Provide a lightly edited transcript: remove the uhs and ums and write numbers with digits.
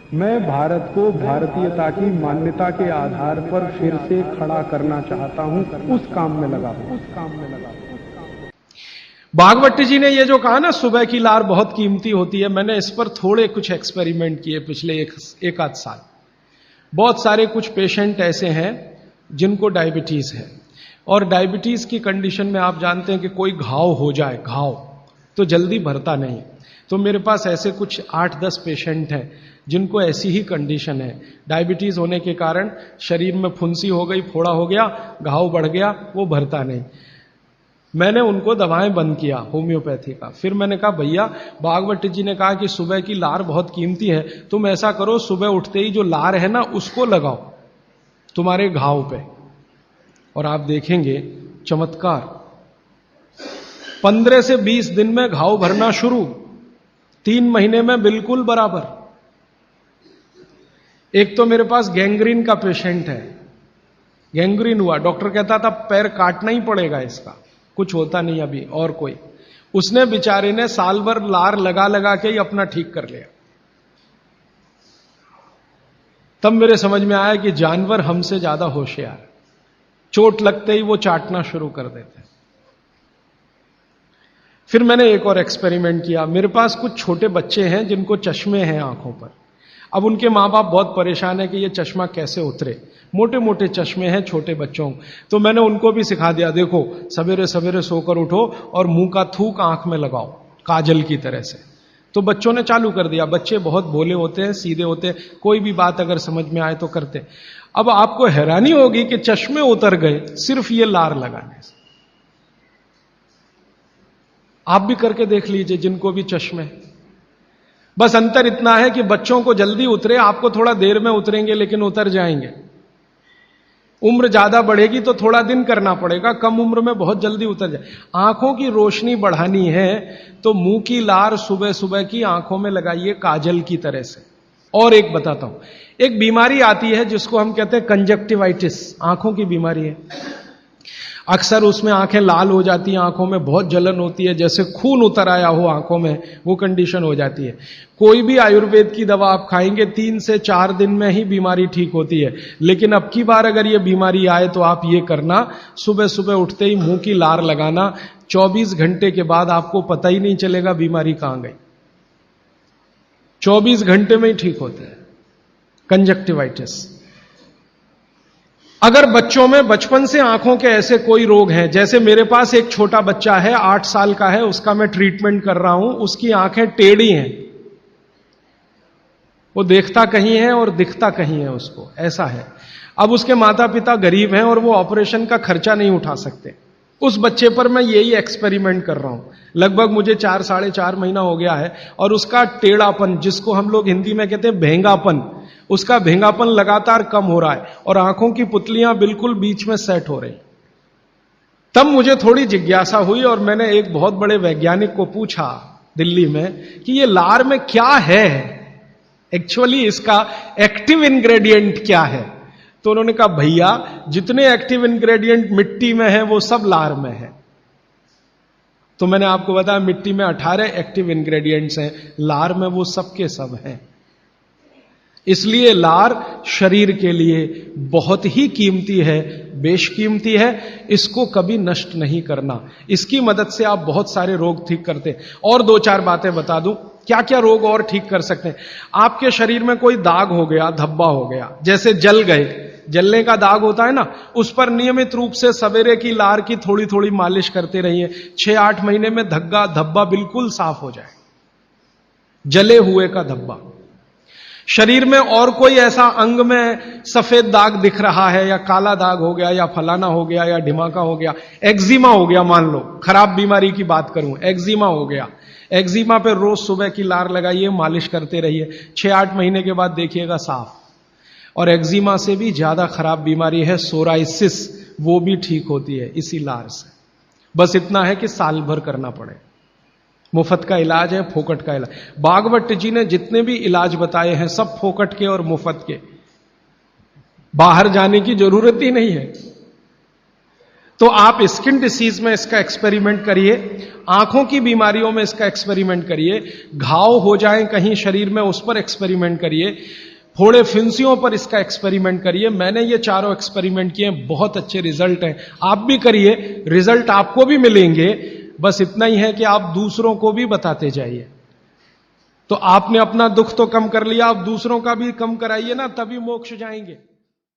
मैं भारत को भारतीयता की मान्यता के आधार पर फिर से खड़ा करना चाहता हूं, उस काम में लगा हूं। भागवत जी ने ये जो कहा ना, सुबह की लार बहुत कीमती होती है, मैंने इस पर थोड़े कुछ एक्सपेरिमेंट किए पिछले एक आध साल। बहुत सारे कुछ पेशेंट ऐसे हैं जिनको डायबिटीज है, और डायबिटीज की कंडीशन में आप जानते हैं कि कोई घाव हो जाए, घाव तो जल्दी भरता नहीं। तो मेरे पास ऐसे कुछ 8-10 पेशेंट हैं जिनको ऐसी ही कंडीशन है। डायबिटीज होने के कारण शरीर में फुंसी हो गई, फोड़ा हो गया, घाव बढ़ गया, वो भरता नहीं। मैंने उनको दवाएं बंद किया होम्योपैथी का। फिर मैंने कहा भैया, भागवत जी ने कहा कि सुबह की लार बहुत कीमती है, तुम ऐसा करो सुबह उठते ही जो लार है ना उसको लगाओ तुम्हारे घाव पे, और आप देखेंगे चमत्कार। 15 से 20 दिन में घाव भरना शुरू, 3 महीने में बिल्कुल बराबर। एक तो मेरे पास गैंग्रीन का पेशेंट है, गैंग्रीन हुआ, डॉक्टर कहता था पैर काटना ही पड़ेगा इसका, कुछ होता नहीं अभी। और कोई, उसने बेचारे ने साल भर लार लगा लगा के ही अपना ठीक कर लिया। तब मेरे समझ में आया कि जानवर हमसे ज्यादा होशियार, चोट लगते ही वो चाटना शुरू कर देते। फिर मैंने एक और एक्सपेरिमेंट किया। मेरे पास कुछ छोटे बच्चे हैं जिनको चश्मे हैं आंखों पर। अब उनके मां बाप बहुत परेशान है कि ये चश्मा कैसे उतरे, मोटे मोटे चश्मे हैं छोटे बच्चों। तो मैंने उनको भी सिखा दिया, देखो सवेरे सवेरे सोकर उठो और मुंह का थूक आंख में लगाओ काजल की तरह से। तो बच्चों ने चालू कर दिया। बच्चे बहुत भोले होते हैं, सीधे होते हैं, कोई भी बात अगर समझ में आए तो करते। अब आपको हैरानी होगी कि चश्मे उतर गए सिर्फ ये लार लगाने से। आप भी करके देख लीजिए जिनको भी चश्मे। बस अंतर इतना है कि बच्चों को जल्दी उतरे, आपको थोड़ा देर में उतरेंगे लेकिन उतर जाएंगे। उम्र ज्यादा बढ़ेगी तो थोड़ा दिन करना पड़ेगा, कम उम्र में बहुत जल्दी उतर जाए। आंखों की रोशनी बढ़ानी है तो मुंह की लार सुबह सुबह की आंखों में लगाइए काजल की तरह से। और एक बताता हूं, एक बीमारी आती है जिसको हम कहते हैं कंजक्टिवाइटिस, आंखों की बीमारी है। अक्सर उसमें आंखें लाल हो जाती हैं, आंखों में बहुत जलन होती है, जैसे खून उतर आया हो आंखों में, वो कंडीशन हो जाती है। कोई भी आयुर्वेद की दवा आप खाएंगे 3 से 4 दिन में ही बीमारी ठीक होती है। लेकिन अब की बार अगर ये बीमारी आए तो आप ये करना, सुबह सुबह उठते ही मुंह की लार लगाना, 24 घंटे के बाद आपको पता ही नहीं चलेगा बीमारी कहां गई। 24 घंटे में ही ठीक होता है कंजक्टिवाइटिस। अगर बच्चों में बचपन से आंखों के ऐसे कोई रोग हैं, जैसे मेरे पास एक छोटा बच्चा है 8 साल का है, उसका मैं ट्रीटमेंट कर रहा हूं, उसकी आंखें टेढ़ी हैं, वो देखता कहीं है और दिखता कहीं है, उसको ऐसा है। अब उसके माता पिता गरीब हैं और वो ऑपरेशन का खर्चा नहीं उठा सकते। उस बच्चे पर मैं यही एक्सपेरिमेंट कर रहा हूं। लगभग मुझे 4-4.5 महीना हो गया है, और उसका टेढ़ापन, जिसको हम लोग हिंदी में कहते हैं भेंगापन, उसका भेंगापन लगातार कम हो रहा है और आंखों की पुतलियां बिल्कुल बीच में सेट हो रही। तब मुझे थोड़ी जिज्ञासा हुई और मैंने एक बहुत बड़े वैज्ञानिक को पूछा दिल्ली में कि ये लार में क्या है, एक्चुअली इसका एक्टिव इंग्रेडिएंट क्या है। तो उन्होंने कहा भैया, जितने एक्टिव इंग्रेडिएंट मिट्टी में है वो सब लार में है। तो मैंने आपको बताया मिट्टी में 18 एक्टिव इंग्रेडिएंट्स हैं, लार में वो सब के सब हैं। इसलिए लार शरीर के लिए बहुत ही कीमती है, बेशकीमती है, इसको कभी नष्ट नहीं करना। इसकी मदद से आप बहुत सारे रोग ठीक करते हैं। और 2-4 बातें बता दूं क्या क्या रोग और ठीक कर सकते हैं। आपके शरीर में कोई दाग हो गया, धब्बा हो गया, जैसे जल गए, जलने का दाग होता है ना, उस पर नियमित रूप से सवेरे की लार की थोड़ी थोड़ी मालिश करते रहिए। 6-8 महीने में धब्बा बिल्कुल साफ हो जाए, जले हुए का धब्बा। शरीर में और कोई ऐसा अंग में सफेद दाग दिख रहा है, या काला दाग हो गया, या फलाना हो गया, या ढिमाका हो गया, एक्जिमा हो गया, मान लो खराब बीमारी की बात करूं, एक्जिमा हो गया, एक्जिमा पे रोज सुबह की लार लगाइए, मालिश करते रहिए, 6-8 महीने के बाद देखिएगा साफ। और एक्जिमा से भी ज्यादा खराब बीमारी है सोराइसिस, वो भी ठीक होती है इसी लार से। बस इतना है कि साल भर करना पड़े। मुफ्त का इलाज है, फोकट का इलाज। भागवत जी ने जितने भी इलाज बताए हैं सब फोकट के और मुफ्त के, बाहर जाने की जरूरत ही नहीं है। तो आप स्किन डिसीज में इसका एक्सपेरिमेंट करिए, आंखों की बीमारियों में इसका एक्सपेरिमेंट करिए, घाव हो जाएं कहीं शरीर में उस पर एक्सपेरिमेंट करिए, फोड़े फिंसियों पर इसका एक्सपेरिमेंट करिए। मैंने ये चारों एक्सपेरिमेंट किए, बहुत अच्छे रिजल्ट हैं, आप भी करिए, रिजल्ट आपको भी मिलेंगे। बस इतना ही है कि आप दूसरों को भी बताते जाइए। तो आपने अपना दुख तो कम कर लिया, आप दूसरों का भी कम कराइए ना, तभी मोक्ष जाएंगे।